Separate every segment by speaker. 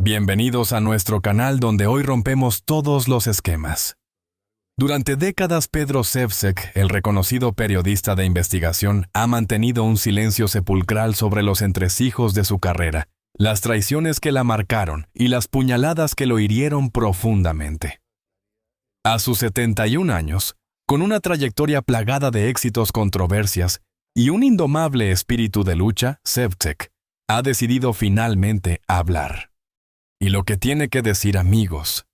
Speaker 1: Bienvenidos a nuestro canal donde hoy rompemos todos los esquemas. Durante décadas Pedro Ševčík, el reconocido periodista de investigación, ha mantenido un silencio sepulcral sobre los entresijos de su carrera, las traiciones que la marcaron y las puñaladas que lo hirieron profundamente. A sus 71 años, con una trayectoria plagada de éxitos, controversias y un indomable espíritu de lucha, Ševčík ha decidido finalmente hablar. Y lo que tiene que decir, amigos,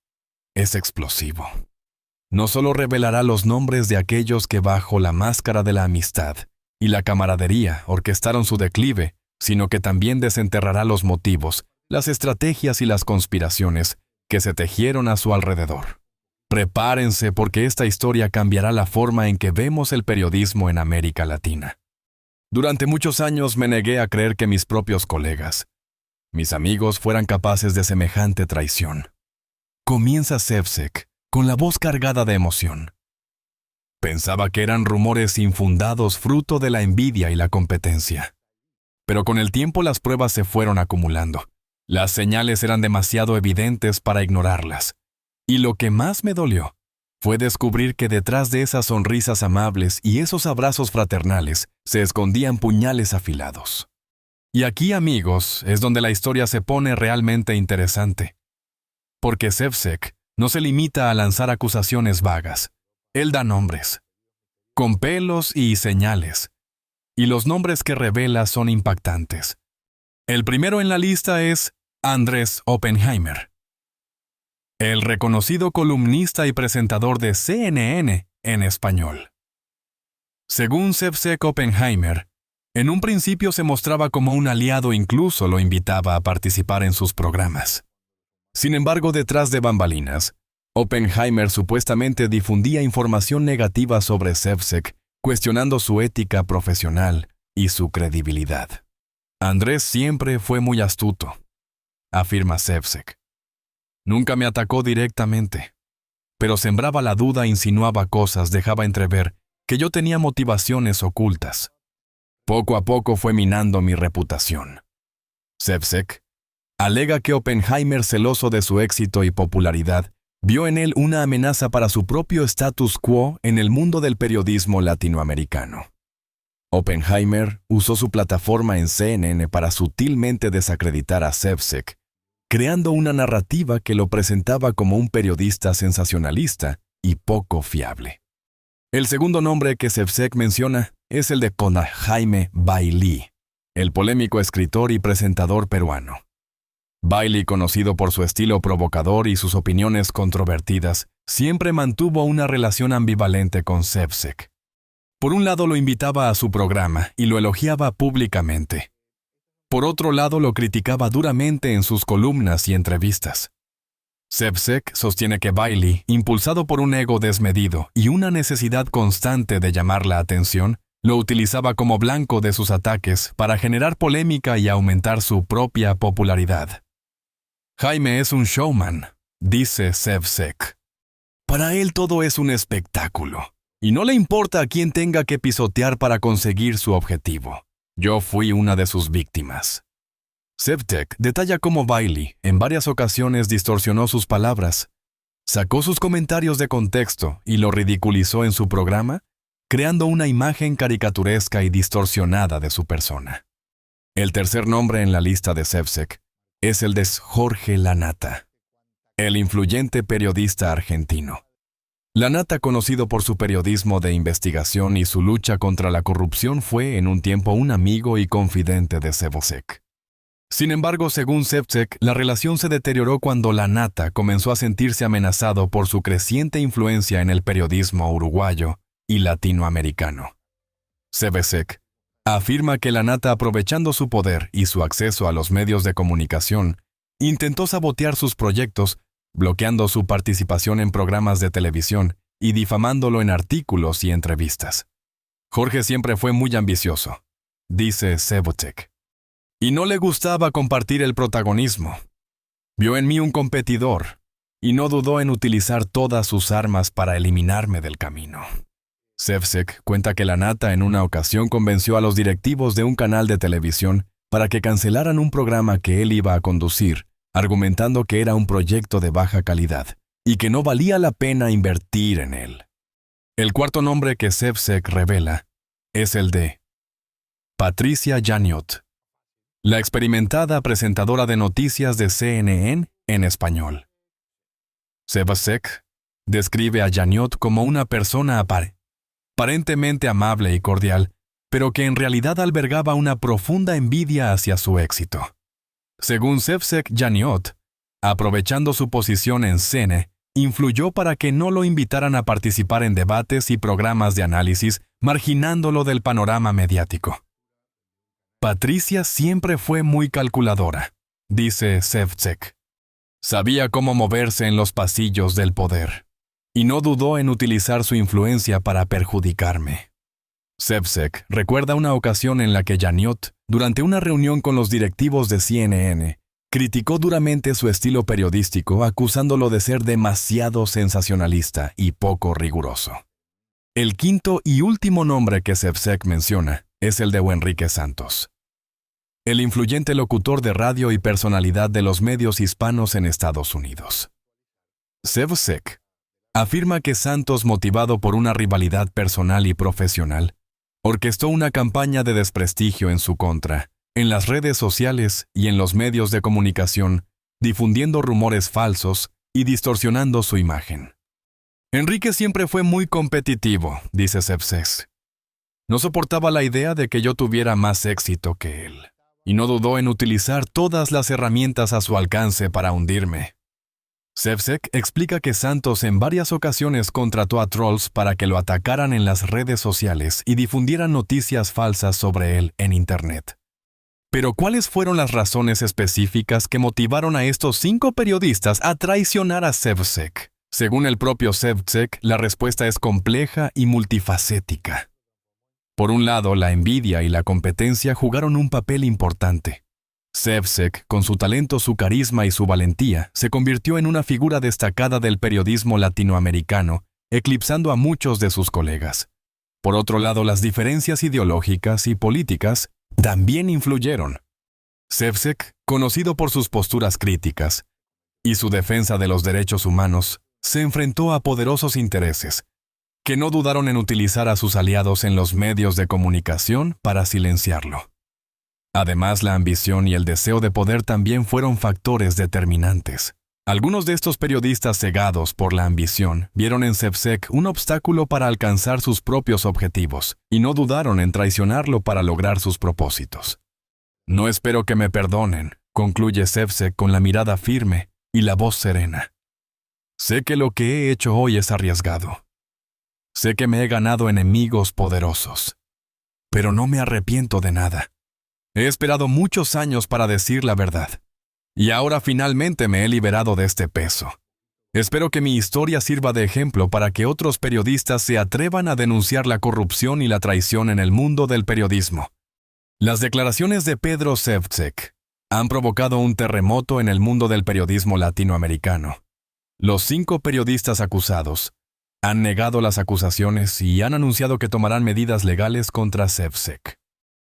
Speaker 1: es explosivo. No solo revelará los nombres de aquellos que bajo la máscara de la amistad y la camaradería orquestaron su declive, sino que también desenterrará los motivos, las estrategias y las conspiraciones que se tejieron a su alrededor. Prepárense porque esta historia cambiará la forma en que vemos el periodismo en América Latina. Durante muchos años me negué a creer que mis propios colegas, mis amigos, fueran capaces de semejante traición. Comienza Ševčík con la voz cargada de emoción. Pensaba que eran rumores infundados fruto de la envidia y la competencia. Pero con el tiempo las pruebas se fueron acumulando. Las señales eran demasiado evidentes para ignorarlas. Y lo que más me dolió fue descubrir que detrás de esas sonrisas amables y esos abrazos fraternales se escondían puñales afilados. Y aquí, amigos, es donde la historia se pone realmente interesante. Porque Ševčík no se limita a lanzar acusaciones vagas. Él da nombres, con pelos y señales. Y los nombres que revela son impactantes. El primero en la lista es Andrés Oppenheimer, el reconocido columnista y presentador de CNN en español. Según Ševčík, Oppenheimer, en un principio se mostraba como un aliado, incluso lo invitaba a participar en sus programas. Sin embargo, detrás de bambalinas, Oppenheimer supuestamente difundía información negativa sobre Ševčík, cuestionando su ética profesional y su credibilidad. Andrés siempre fue muy astuto, afirma Ševčík. Nunca me atacó directamente, pero sembraba la duda, insinuaba cosas, dejaba entrever que yo tenía motivaciones ocultas. Poco a poco fue minando mi reputación. Ševčík alega que Oppenheimer, celoso de su éxito y popularidad, vio en él una amenaza para su propio status quo en el mundo del periodismo latinoamericano. Oppenheimer usó su plataforma en CNN para sutilmente desacreditar a Ševčík, creando una narrativa que lo presentaba como un periodista sensacionalista y poco fiable. El segundo nombre que Ševčík menciona es el de Jaime Bailey, el polémico escritor y presentador peruano. Bailey, conocido por su estilo provocador y sus opiniones controvertidas, siempre mantuvo una relación ambivalente con Ševčík. Por un lado lo invitaba a su programa y lo elogiaba públicamente. Por otro lado lo criticaba duramente en sus columnas y entrevistas. Ševčík sostiene que Bailey, impulsado por un ego desmedido y una necesidad constante de llamar la atención, lo utilizaba como blanco de sus ataques para generar polémica y aumentar su propia popularidad. Jaime es un showman, dice Ševčík. Para él todo es un espectáculo, y no le importa a quién tenga que pisotear para conseguir su objetivo. Yo fui una de sus víctimas. Ševčík detalla cómo Bailey en varias ocasiones distorsionó sus palabras, sacó sus comentarios de contexto y lo ridiculizó en su programa, creando una imagen caricaturesca y distorsionada de su persona. El tercer nombre en la lista de Ševčík es el de Jorge Lanata, el influyente periodista argentino. Lanata, conocido por su periodismo de investigación y su lucha contra la corrupción, fue en un tiempo un amigo y confidente de Ševčík. Sin embargo, según Ševčík, la relación se deterioró cuando Lanata comenzó a sentirse amenazado por su creciente influencia en el periodismo uruguayo y latinoamericano. Ševčík afirma que Lanata, aprovechando su poder y su acceso a los medios de comunicación, intentó sabotear sus proyectos, bloqueando su participación en programas de televisión y difamándolo en artículos y entrevistas. Jorge siempre fue muy ambicioso, dice Ševčík, y no le gustaba compartir el protagonismo. Vio en mí un competidor y no dudó en utilizar todas sus armas para eliminarme del camino. Ševčík cuenta que Lanata en una ocasión convenció a los directivos de un canal de televisión para que cancelaran un programa que él iba a conducir argumentando que era un proyecto de baja calidad y que no valía la pena invertir en él. El cuarto nombre que Ševčík revela es el de Patricia Janiot, la experimentada presentadora de noticias de CNN en español. Ševčík describe a Janiot como una persona aparentemente amable y cordial, pero que en realidad albergaba una profunda envidia hacia su éxito. Según Ševčík, Janiot, aprovechando su posición en CNN, influyó para que no lo invitaran a participar en debates y programas de análisis, marginándolo del panorama mediático. Patricia siempre fue muy calculadora, dice Ševčík. Sabía cómo moverse en los pasillos del poder, y no dudó en utilizar su influencia para perjudicarme. Ševčík recuerda una ocasión en la que Janiot, durante una reunión con los directivos de CNN, criticó duramente su estilo periodístico, acusándolo de ser demasiado sensacionalista y poco riguroso. El quinto y último nombre que Ševčík menciona es el de Enrique Santos, el influyente locutor de radio y personalidad de los medios hispanos en Estados Unidos. Ševčík afirma que Santos, motivado por una rivalidad personal y profesional, orquestó una campaña de desprestigio en su contra, en las redes sociales y en los medios de comunicación, difundiendo rumores falsos y distorsionando su imagen. Enrique siempre fue muy competitivo, dice Ševčík. No soportaba la idea de que yo tuviera más éxito que él, y no dudó en utilizar todas las herramientas a su alcance para hundirme. Ševčík explica que Santos en varias ocasiones contrató a trolls para que lo atacaran en las redes sociales y difundieran noticias falsas sobre él en Internet. Pero ¿cuáles fueron las razones específicas que motivaron a estos 5 periodistas a traicionar a Ševčík? Según el propio Ševčík, la respuesta es compleja y multifacética. Por un lado, la envidia y la competencia jugaron un papel importante. Ševčík, con su talento, su carisma y su valentía, se convirtió en una figura destacada del periodismo latinoamericano, eclipsando a muchos de sus colegas. Por otro lado, las diferencias ideológicas y políticas también influyeron. Ševčík, conocido por sus posturas críticas y su defensa de los derechos humanos, se enfrentó a poderosos intereses, que no dudaron en utilizar a sus aliados en los medios de comunicación para silenciarlo. Además, la ambición y el deseo de poder también fueron factores determinantes. Algunos de estos periodistas cegados por la ambición vieron en Ševčík un obstáculo para alcanzar sus propios objetivos y no dudaron en traicionarlo para lograr sus propósitos. No espero que me perdonen, concluye Ševčík con la mirada firme y la voz serena. Sé que lo que he hecho hoy es arriesgado. Sé que me he ganado enemigos poderosos, pero no me arrepiento de nada. He esperado muchos años para decir la verdad. Y ahora finalmente me he liberado de este peso. Espero que mi historia sirva de ejemplo para que otros periodistas se atrevan a denunciar la corrupción y la traición en el mundo del periodismo. Las declaraciones de Pedro Ševčík han provocado un terremoto en el mundo del periodismo latinoamericano. Los 5 periodistas acusados han negado las acusaciones y han anunciado que tomarán medidas legales contra Ševčík.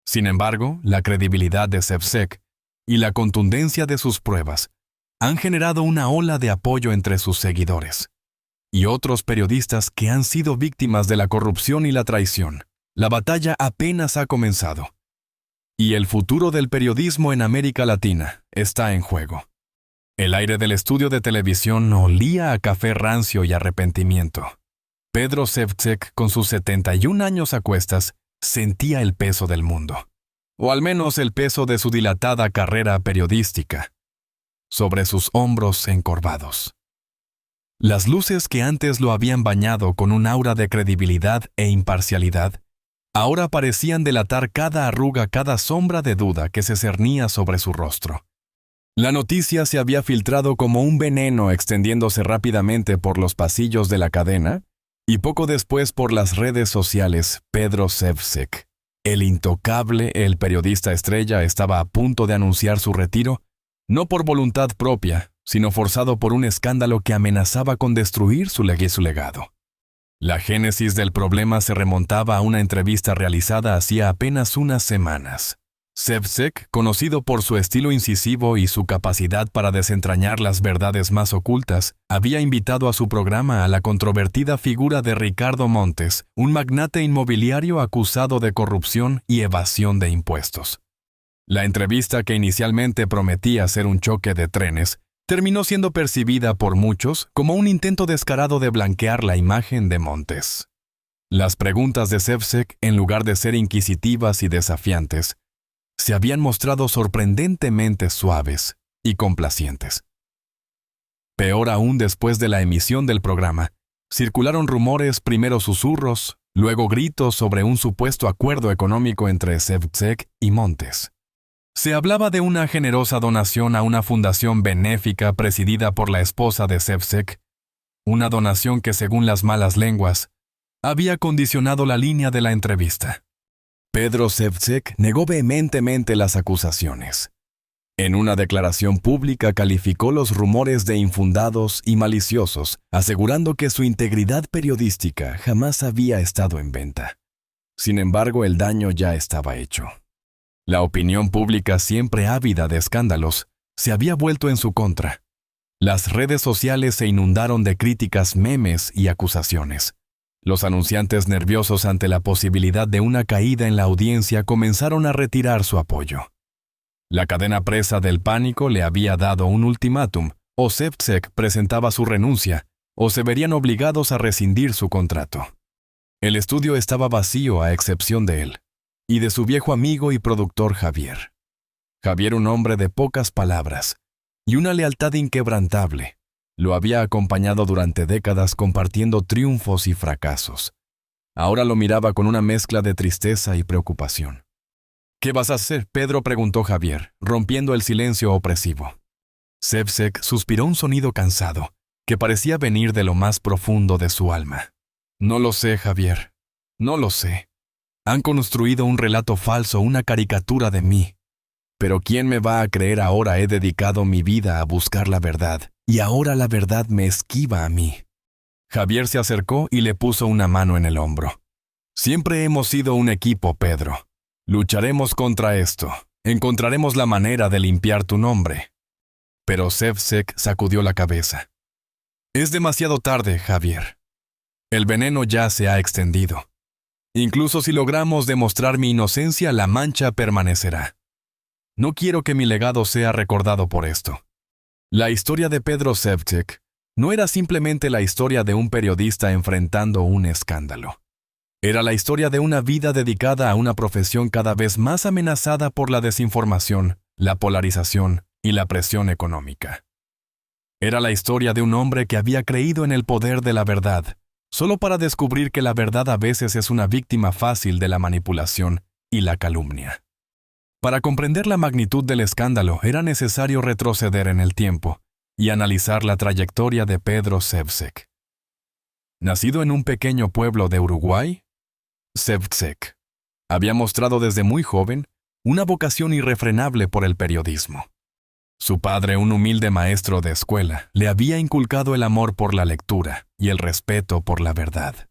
Speaker 1: Sin embargo, la credibilidad de Ševčík y la contundencia de sus pruebas han generado una ola de apoyo entre sus seguidores y otros periodistas que han sido víctimas de la corrupción y la traición. La batalla apenas ha comenzado, y el futuro del periodismo en América Latina está en juego. El aire del estudio de televisión olía a café rancio y arrepentimiento. Pedro Ševčík, con sus 71 años a cuestas, sentía el peso del mundo, o al menos el peso de su dilatada carrera periodística, sobre sus hombros encorvados. Las luces que antes lo habían bañado con un aura de credibilidad e imparcialidad, ahora parecían delatar cada arruga, cada sombra de duda que se cernía sobre su rostro. La noticia se había filtrado como un veneno, extendiéndose rápidamente por los pasillos de la cadena, y poco después por las redes sociales. Pedro Ševčík, el intocable, el periodista estrella, estaba a punto de anunciar su retiro, no por voluntad propia, sino forzado por un escándalo que amenazaba con destruir su legado. La génesis del problema se remontaba a una entrevista realizada hacía apenas unas semanas. Ševčík, conocido por su estilo incisivo y su capacidad para desentrañar las verdades más ocultas, había invitado a su programa a la controvertida figura de Ricardo Montes, un magnate inmobiliario acusado de corrupción y evasión de impuestos. La entrevista, que inicialmente prometía ser un choque de trenes, terminó siendo percibida por muchos como un intento descarado de blanquear la imagen de Montes. Las preguntas de Ševčík, en lugar de ser inquisitivas y desafiantes, se habían mostrado sorprendentemente suaves y complacientes. Peor aún, después de la emisión del programa, circularon rumores, primero susurros, luego gritos sobre un supuesto acuerdo económico entre Ševčík y Montes. Se hablaba de una generosa donación a una fundación benéfica presidida por la esposa de Ševčík, una donación que, según las malas lenguas, había condicionado la línea de la entrevista. Pedro Ševčík negó vehementemente las acusaciones. En una declaración pública calificó los rumores de infundados y maliciosos, asegurando que su integridad periodística jamás había estado en venta. Sin embargo, el daño ya estaba hecho. La opinión pública, siempre ávida de escándalos, se había vuelto en su contra. Las redes sociales se inundaron de críticas, memes y acusaciones. Los anunciantes, nerviosos ante la posibilidad de una caída en la audiencia, comenzaron a retirar su apoyo. La cadena, presa del pánico, le había dado un ultimátum: o Ševčík presentaba su renuncia, o se verían obligados a rescindir su contrato. El estudio estaba vacío a excepción de él, y de su viejo amigo y productor Javier. Javier, un hombre de pocas palabras y una lealtad inquebrantable, lo había acompañado durante décadas, compartiendo triunfos y fracasos. Ahora lo miraba con una mezcla de tristeza y preocupación. «¿Qué vas a hacer?», Pedro preguntó Javier, rompiendo el silencio opresivo. Ševčík suspiró un sonido cansado, que parecía venir de lo más profundo de su alma. «No lo sé, Javier. No lo sé. Han construido un relato falso, una caricatura de mí. Pero ¿quién me va a creer ahora? He dedicado mi vida a buscar la verdad, y ahora la verdad me esquiva a mí». Javier se acercó y le puso una mano en el hombro. «Siempre hemos sido un equipo, Pedro. Lucharemos contra esto. Encontraremos la manera de limpiar tu nombre». Pero Ševčík sacudió la cabeza. «Es demasiado tarde, Javier. El veneno ya se ha extendido. Incluso si logramos demostrar mi inocencia, la mancha permanecerá. No quiero que mi legado sea recordado por esto». La historia de Pedro Ševčík no era simplemente la historia de un periodista enfrentando un escándalo. Era la historia de una vida dedicada a una profesión cada vez más amenazada por la desinformación, la polarización y la presión económica. Era la historia de un hombre que había creído en el poder de la verdad, solo para descubrir que la verdad a veces es una víctima fácil de la manipulación y la calumnia. Para comprender la magnitud del escándalo, era necesario retroceder en el tiempo y analizar la trayectoria de Pedro Ševčík. Nacido en un pequeño pueblo de Uruguay, Ševčík había mostrado desde muy joven una vocación irrefrenable por el periodismo. Su padre, un humilde maestro de escuela, le había inculcado el amor por la lectura y el respeto por la verdad.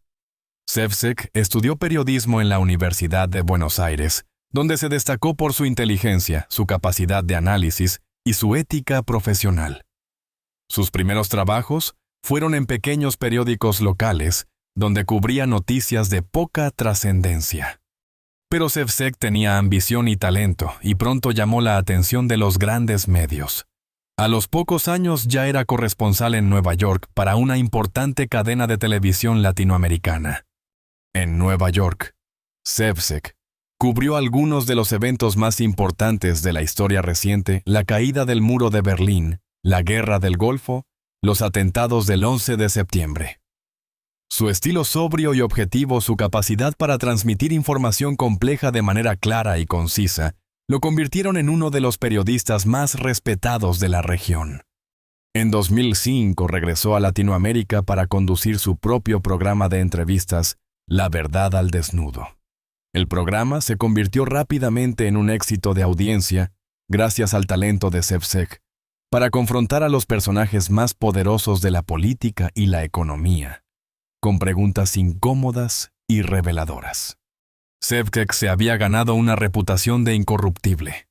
Speaker 1: Ševčík estudió periodismo en la Universidad de Buenos Aires, donde se destacó por su inteligencia, su capacidad de análisis y su ética profesional. Sus primeros trabajos fueron en pequeños periódicos locales, donde cubría noticias de poca trascendencia. Pero Ševčík tenía ambición y talento, y pronto llamó la atención de los grandes medios. A los pocos años ya era corresponsal en Nueva York para una importante cadena de televisión latinoamericana. En Nueva York, Ševčík cubrió algunos de los eventos más importantes de la historia reciente: la caída del muro de Berlín, la guerra del Golfo, los atentados del 11 de septiembre. Su estilo sobrio y objetivo, su capacidad para transmitir información compleja de manera clara y concisa, lo convirtieron en uno de los periodistas más respetados de la región. En 2005 regresó a Latinoamérica para conducir su propio programa de entrevistas, La Verdad al Desnudo. El programa se convirtió rápidamente en un éxito de audiencia gracias al talento de Ševčík para confrontar a los personajes más poderosos de la política y la economía, con preguntas incómodas y reveladoras. Ševčík se había ganado una reputación de incorruptible.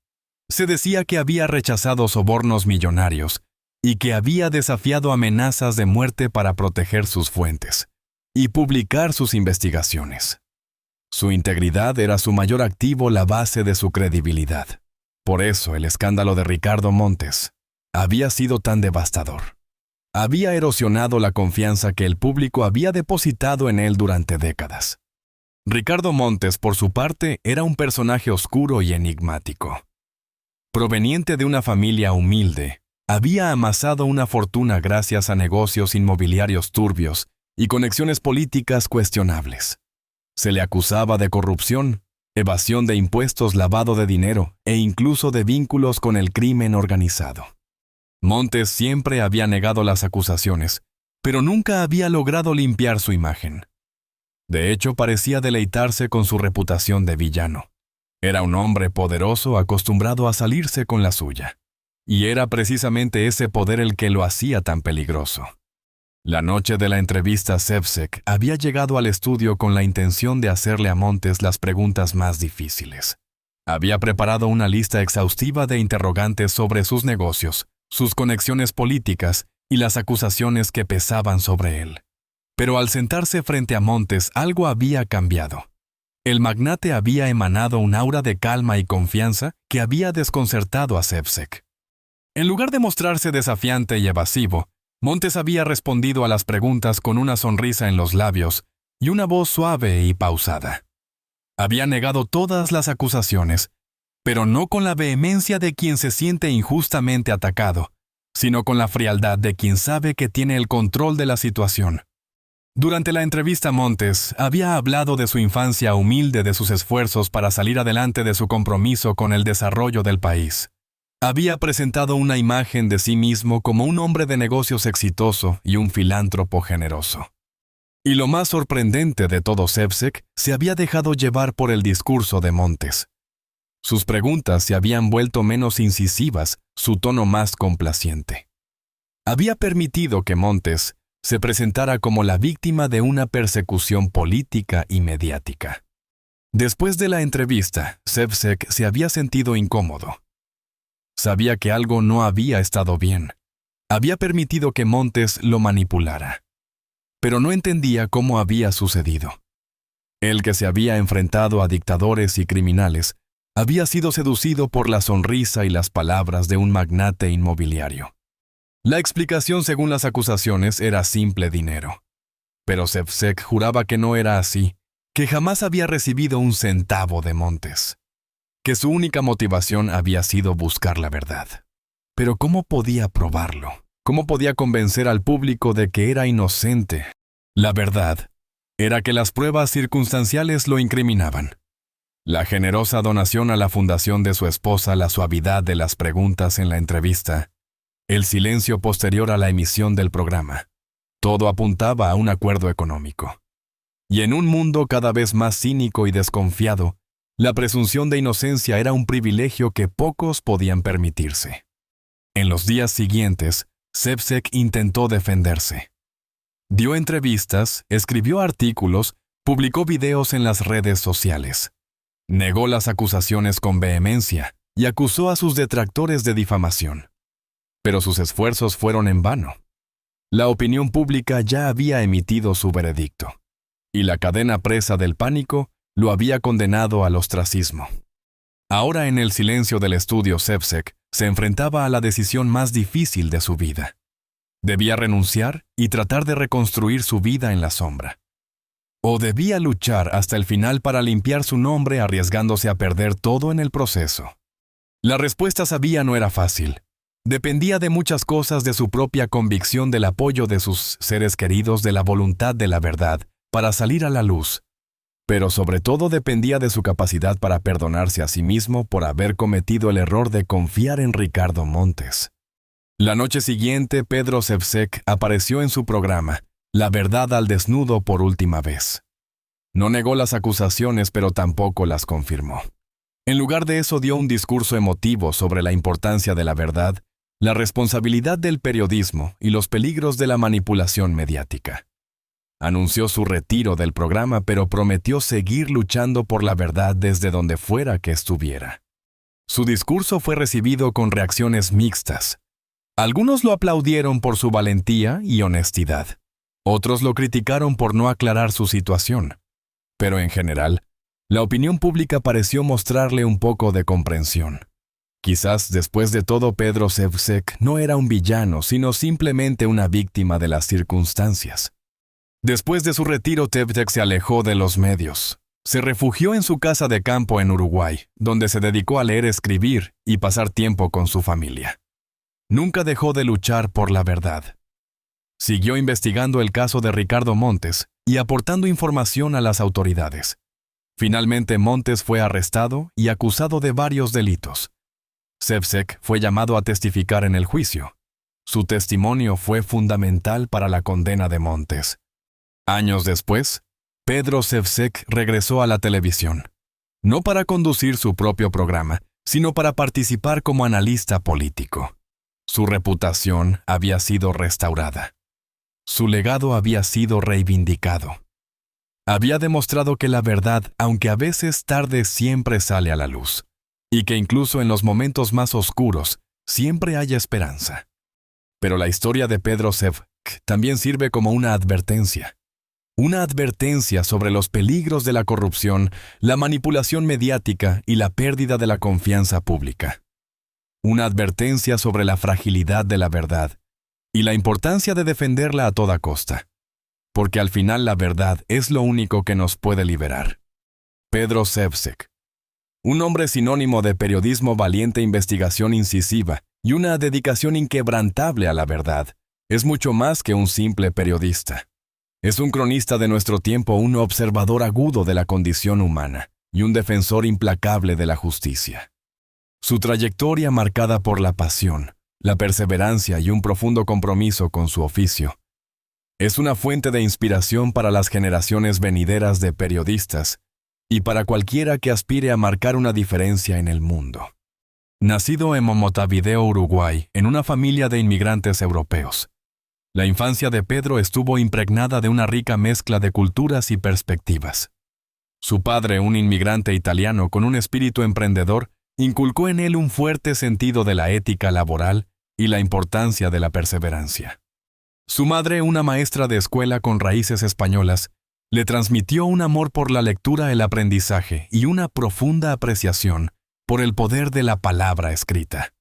Speaker 1: Se decía que había rechazado sobornos millonarios y que había desafiado amenazas de muerte para proteger sus fuentes y publicar sus investigaciones. Su integridad era su mayor activo, la base de su credibilidad. Por eso el escándalo de Ricardo Montes había sido tan devastador. Había erosionado la confianza que el público había depositado en él durante décadas. Ricardo Montes, por su parte, era un personaje oscuro y enigmático. Proveniente de una familia humilde, había amasado una fortuna gracias a negocios inmobiliarios turbios y conexiones políticas cuestionables. Se le acusaba de corrupción, evasión de impuestos, lavado de dinero e incluso de vínculos con el crimen organizado. Montes siempre había negado las acusaciones, pero nunca había logrado limpiar su imagen. De hecho, parecía deleitarse con su reputación de villano. Era un hombre poderoso acostumbrado a salirse con la suya. Y era precisamente ese poder el que lo hacía tan peligroso. La noche de la entrevista, Ševčík había llegado al estudio con la intención de hacerle a Montes las preguntas más difíciles. Había preparado una lista exhaustiva de interrogantes sobre sus negocios, sus conexiones políticas y las acusaciones que pesaban sobre él. Pero al sentarse frente a Montes, algo había cambiado. El magnate había emanado un aura de calma y confianza que había desconcertado a Ševčík. En lugar de mostrarse desafiante y evasivo, Montes había respondido a las preguntas con una sonrisa en los labios y una voz suave y pausada. Había negado todas las acusaciones, pero no con la vehemencia de quien se siente injustamente atacado, sino con la frialdad de quien sabe que tiene el control de la situación. Durante la entrevista, Montes había hablado de su infancia humilde, de sus esfuerzos para salir adelante, de su compromiso con el desarrollo del país. Había presentado una imagen de sí mismo como un hombre de negocios exitoso y un filántropo generoso. Y lo más sorprendente de todo, Ševčík se había dejado llevar por el discurso de Montes. Sus preguntas se habían vuelto menos incisivas, su tono más complaciente. Había permitido que Montes se presentara como la víctima de una persecución política y mediática. Después de la entrevista, Ševčík se había sentido incómodo. Sabía que algo no había estado bien. Había permitido que Montes lo manipulara. Pero no entendía cómo había sucedido. Él, que se había enfrentado a dictadores y criminales, había sido seducido por la sonrisa y las palabras de un magnate inmobiliario. La explicación, según las acusaciones, era simple dinero. Pero Ševčík juraba que no era así, que jamás había recibido un centavo de Montes, que su única motivación había sido buscar la verdad. Pero ¿cómo podía probarlo? ¿Cómo podía convencer al público de que era inocente? La verdad era que las pruebas circunstanciales lo incriminaban. La generosa donación a la fundación de su esposa, la suavidad de las preguntas en la entrevista, el silencio posterior a la emisión del programa, todo apuntaba a un acuerdo económico. Y en un mundo cada vez más cínico y desconfiado, la presunción de inocencia era un privilegio que pocos podían permitirse. En los días siguientes, Ševčík intentó defenderse. Dio entrevistas, escribió artículos, publicó videos en las redes sociales. Negó las acusaciones con vehemencia y acusó a sus detractores de difamación. Pero sus esfuerzos fueron en vano. La opinión pública ya había emitido su veredicto, y la cadena presa del pánico lo había condenado al ostracismo. Ahora, en el silencio del estudio, Ševčík se enfrentaba a la decisión más difícil de su vida. Debía renunciar y tratar de reconstruir su vida en la sombra. O debía luchar hasta el final para limpiar su nombre, arriesgándose a perder todo en el proceso. La respuesta, sabía, no era fácil. Dependía de muchas cosas: de su propia convicción, del apoyo de sus seres queridos, de la voluntad de la verdad para salir a la luz. Pero sobre todo dependía de su capacidad para perdonarse a sí mismo por haber cometido el error de confiar en Ricardo Montes. La noche siguiente, Pedro Ševčík apareció en su programa, La Verdad al Desnudo, por última vez. No negó las acusaciones, pero tampoco las confirmó. En lugar de eso, dio un discurso emotivo sobre la importancia de la verdad, la responsabilidad del periodismo y los peligros de la manipulación mediática. Anunció su retiro del programa, pero prometió seguir luchando por la verdad desde donde fuera que estuviera. Su discurso fue recibido con reacciones mixtas. Algunos lo aplaudieron por su valentía y honestidad. Otros lo criticaron por no aclarar su situación. Pero en general, la opinión pública pareció mostrarle un poco de comprensión. Quizás después de todo Pedro Ševčík no era un villano, sino simplemente una víctima de las circunstancias. Después de su retiro, Ševčík se alejó de los medios. Se refugió en su casa de campo en Uruguay, donde se dedicó a leer, escribir y pasar tiempo con su familia. Nunca dejó de luchar por la verdad. Siguió investigando el caso de Ricardo Montes y aportando información a las autoridades. Finalmente, Montes fue arrestado y acusado de varios delitos. Ševčík fue llamado a testificar en el juicio. Su testimonio fue fundamental para la condena de Montes. Años después, Pedro Ševčík regresó a la televisión, no para conducir su propio programa, sino para participar como analista político. Su reputación había sido restaurada. Su legado había sido reivindicado. Había demostrado que la verdad, aunque a veces tarde, siempre sale a la luz, y que incluso en los momentos más oscuros, siempre hay esperanza. Pero la historia de Pedro Ševčík también sirve como una advertencia. Una advertencia sobre los peligros de la corrupción, la manipulación mediática y la pérdida de la confianza pública. Una advertencia sobre la fragilidad de la verdad y la importancia de defenderla a toda costa. Porque al final la verdad es lo único que nos puede liberar. Pedro Ševčík. Un hombre sinónimo de periodismo valiente, investigación incisiva y una dedicación inquebrantable a la verdad, es mucho más que un simple periodista. Es un cronista de nuestro tiempo, un observador agudo de la condición humana y un defensor implacable de la justicia. Su trayectoria marcada por la pasión, la perseverancia y un profundo compromiso con su oficio, es una fuente de inspiración para las generaciones venideras de periodistas y para cualquiera que aspire a marcar una diferencia en el mundo. Nacido en Montevideo, Uruguay, en una familia de inmigrantes europeos, la infancia de Pedro estuvo impregnada de una rica mezcla de culturas y perspectivas. Su padre, un inmigrante italiano con un espíritu emprendedor, inculcó en él un fuerte sentido de la ética laboral y la importancia de la perseverancia. Su madre, una maestra de escuela con raíces españolas, le transmitió un amor por la lectura, el aprendizaje y una profunda apreciación por el poder de la palabra escrita.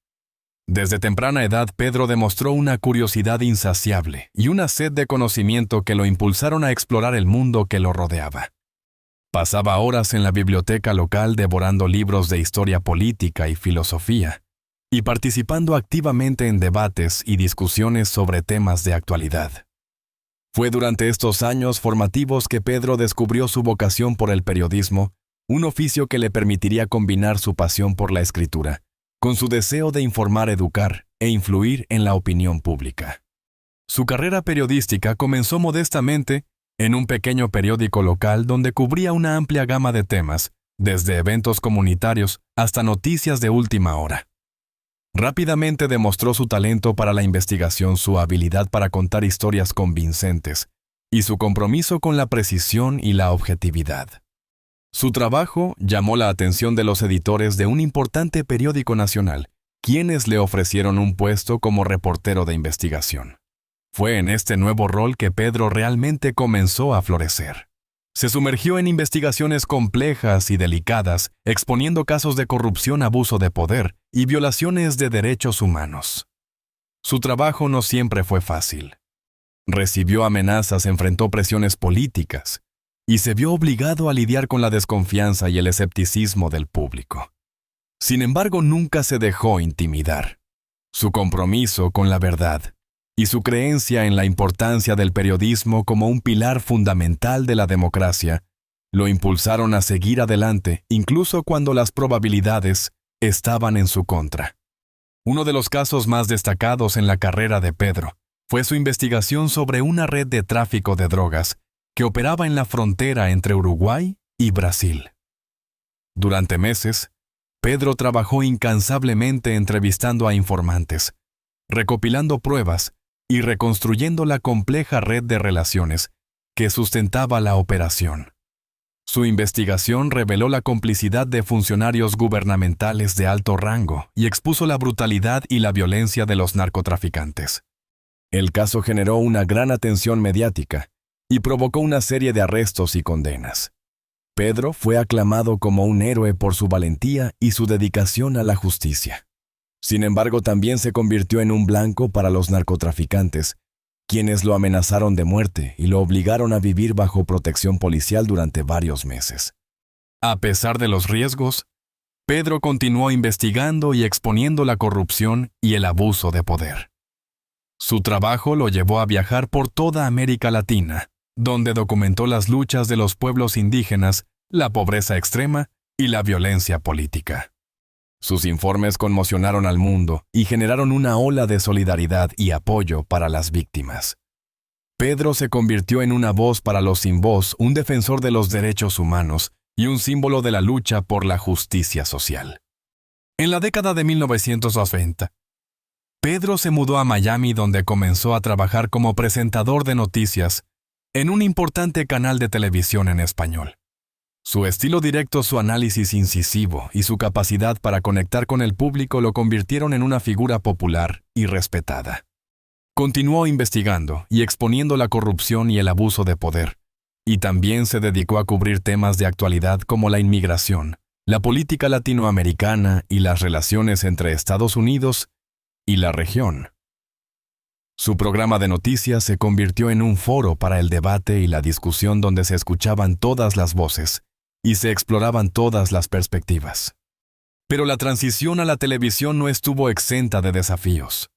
Speaker 1: Desde temprana edad, Pedro demostró una curiosidad insaciable y una sed de conocimiento que lo impulsaron a explorar el mundo que lo rodeaba. Pasaba horas en la biblioteca local devorando libros de historia política y filosofía, y participando activamente en debates y discusiones sobre temas de actualidad. Fue durante estos años formativos que Pedro descubrió su vocación por el periodismo, un oficio que le permitiría combinar su pasión por la escritura con su deseo de informar, educar e influir en la opinión pública. Su carrera periodística comenzó modestamente en un pequeño periódico local donde cubría una amplia gama de temas, desde eventos comunitarios hasta noticias de última hora. Rápidamente demostró su talento para la investigación, su habilidad para contar historias convincentes y su compromiso con la precisión y la objetividad. Su trabajo llamó la atención de los editores de un importante periódico nacional, quienes le ofrecieron un puesto como reportero de investigación. Fue en este nuevo rol que Pedro realmente comenzó a florecer. Se sumergió en investigaciones complejas y delicadas, exponiendo casos de corrupción, abuso de poder y violaciones de derechos humanos. Su trabajo no siempre fue fácil. Recibió amenazas, enfrentó presiones políticas y se vio obligado a lidiar con la desconfianza y el escepticismo del público. Sin embargo, nunca se dejó intimidar. Su compromiso con la verdad y su creencia en la importancia del periodismo como un pilar fundamental de la democracia lo impulsaron a seguir adelante incluso cuando las probabilidades estaban en su contra. Uno de los casos más destacados en la carrera de Pedro fue su investigación sobre una red de tráfico de drogas que operaba en la frontera entre Uruguay y Brasil. Durante meses, Pedro trabajó incansablemente entrevistando a informantes, recopilando pruebas y reconstruyendo la compleja red de relaciones que sustentaba la operación. Su investigación reveló la complicidad de funcionarios gubernamentales de alto rango y expuso la brutalidad y la violencia de los narcotraficantes. El caso generó una gran atención mediática y provocó una serie de arrestos y condenas. Pedro fue aclamado como un héroe por su valentía y su dedicación a la justicia. Sin embargo, también se convirtió en un blanco para los narcotraficantes, quienes lo amenazaron de muerte y lo obligaron a vivir bajo protección policial durante varios meses. A pesar de los riesgos, Pedro continuó investigando y exponiendo la corrupción y el abuso de poder. Su trabajo lo llevó a viajar por toda América Latina, donde documentó las luchas de los pueblos indígenas, la pobreza extrema y la violencia política. Sus informes conmocionaron al mundo y generaron una ola de solidaridad y apoyo para las víctimas. Pedro se convirtió en una voz para los sin voz, un defensor de los derechos humanos y un símbolo de la lucha por la justicia social. En la década de 1990, Pedro se mudó a Miami, donde comenzó a trabajar como presentador de noticias en un importante canal de televisión en español. Su estilo directo, su análisis incisivo y su capacidad para conectar con el público lo convirtieron en una figura popular y respetada. Continuó investigando y exponiendo la corrupción y el abuso de poder, y también se dedicó a cubrir temas de actualidad como la inmigración, la política latinoamericana y las relaciones entre Estados Unidos y la región. Su programa de noticias se convirtió en un foro para el debate y la discusión donde se escuchaban todas las voces y se exploraban todas las perspectivas. Pero la transición a la televisión no estuvo exenta de desafíos.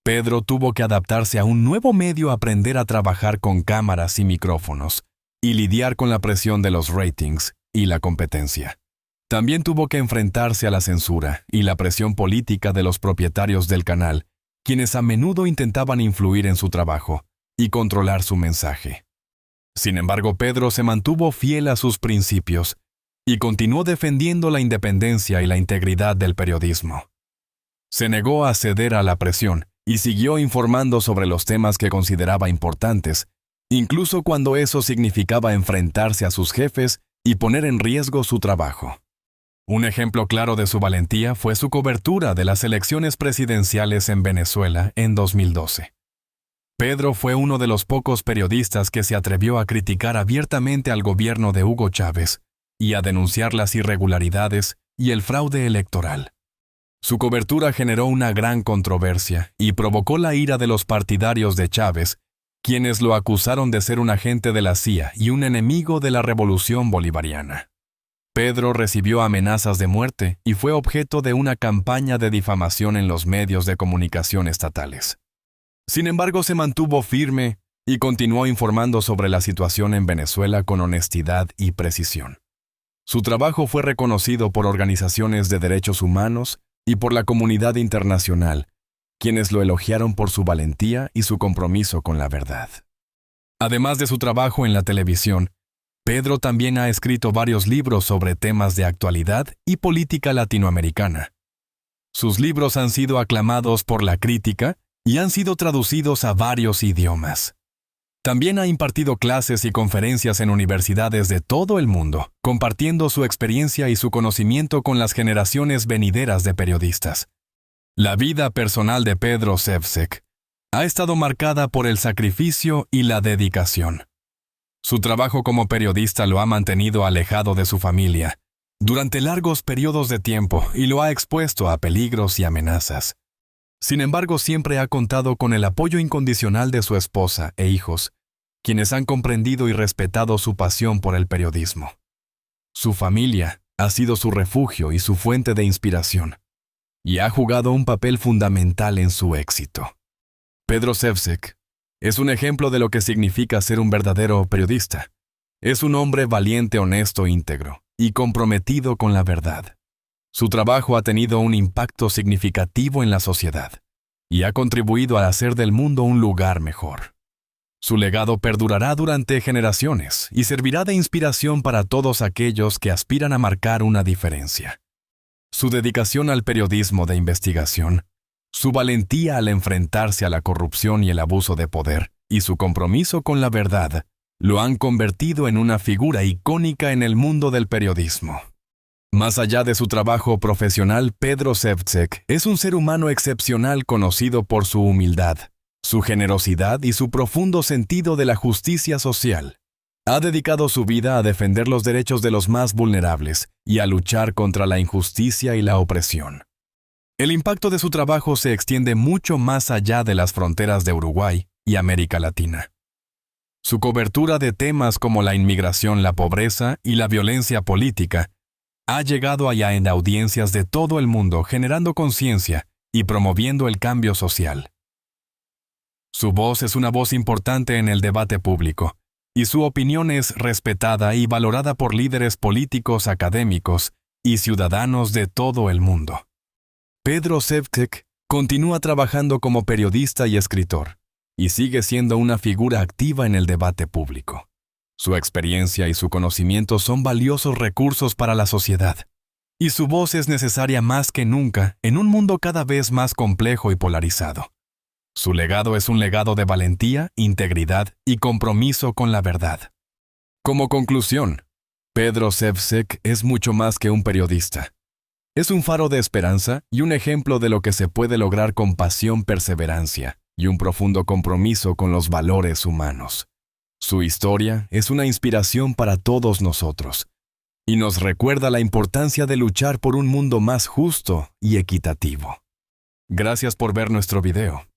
Speaker 1: Pedro tuvo que adaptarse a un nuevo medio, aprender a trabajar con cámaras y micrófonos y lidiar con la presión de los ratings y la competencia. También tuvo que enfrentarse a la censura y la presión política de los propietarios del canal, quienes a menudo intentaban influir en su trabajo y controlar su mensaje. Sin embargo, Pedro se mantuvo fiel a sus principios y continuó defendiendo la independencia y la integridad del periodismo. Se negó a ceder a la presión y siguió informando sobre los temas que consideraba importantes, incluso cuando eso significaba enfrentarse a sus jefes y poner en riesgo su trabajo. Un ejemplo claro de su valentía fue su cobertura de las elecciones presidenciales en Venezuela en 2012. Pedro fue uno de los pocos periodistas que se atrevió a criticar abiertamente al gobierno de Hugo Chávez y a denunciar las irregularidades y el fraude electoral. Su cobertura generó una gran controversia y provocó la ira de los partidarios de Chávez, quienes lo acusaron de ser un agente de la CIA y un enemigo de la revolución bolivariana. Pedro recibió amenazas de muerte y fue objeto de una campaña de difamación en los medios de comunicación estatales. Sin embargo, se mantuvo firme y continuó informando sobre la situación en Venezuela con honestidad y precisión. Su trabajo fue reconocido por organizaciones de derechos humanos y por la comunidad internacional, quienes lo elogiaron por su valentía y su compromiso con la verdad. Además de su trabajo en la televisión, Pedro también ha escrito varios libros sobre temas de actualidad y política latinoamericana. Sus libros han sido aclamados por la crítica y han sido traducidos a varios idiomas. También ha impartido clases y conferencias en universidades de todo el mundo, compartiendo su experiencia y su conocimiento con las generaciones venideras de periodistas. La vida personal de Pedro Ševčík ha estado marcada por el sacrificio y la dedicación. Su trabajo como periodista lo ha mantenido alejado de su familia durante largos periodos de tiempo y lo ha expuesto a peligros y amenazas. Sin embargo, siempre ha contado con el apoyo incondicional de su esposa e hijos, quienes han comprendido y respetado su pasión por el periodismo. Su familia ha sido su refugio y su fuente de inspiración, y ha jugado un papel fundamental en su éxito. Pedro Ševčík es un ejemplo de lo que significa ser un verdadero periodista. Es un hombre valiente, honesto, íntegro y comprometido con la verdad. Su trabajo ha tenido un impacto significativo en la sociedad y ha contribuido a hacer del mundo un lugar mejor. Su legado perdurará durante generaciones y servirá de inspiración para todos aquellos que aspiran a marcar una diferencia. Su dedicación al periodismo de investigación, su valentía al enfrentarse a la corrupción y el abuso de poder, y su compromiso con la verdad, lo han convertido en una figura icónica en el mundo del periodismo. Más allá de su trabajo profesional, Pedro Ševčík es un ser humano excepcional conocido por su humildad, su generosidad y su profundo sentido de la justicia social. Ha dedicado su vida a defender los derechos de los más vulnerables y a luchar contra la injusticia y la opresión. El impacto de su trabajo se extiende mucho más allá de las fronteras de Uruguay y América Latina. Su cobertura de temas como la inmigración, la pobreza y la violencia política ha llegado allá en audiencias de todo el mundo, generando conciencia y promoviendo el cambio social. Su voz es una voz importante en el debate público, y su opinión es respetada y valorada por líderes políticos, académicos y ciudadanos de todo el mundo. Pedro Ševčík continúa trabajando como periodista y escritor, y sigue siendo una figura activa en el debate público. Su experiencia y su conocimiento son valiosos recursos para la sociedad, y su voz es necesaria más que nunca en un mundo cada vez más complejo y polarizado. Su legado es un legado de valentía, integridad y compromiso con la verdad. Como conclusión, Pedro Ševčík es mucho más que un periodista. Es un faro de esperanza y un ejemplo de lo que se puede lograr con pasión, perseverancia y un profundo compromiso con los valores humanos. Su historia es una inspiración para todos nosotros y nos recuerda la importancia de luchar por un mundo más justo y equitativo. Gracias por ver nuestro video.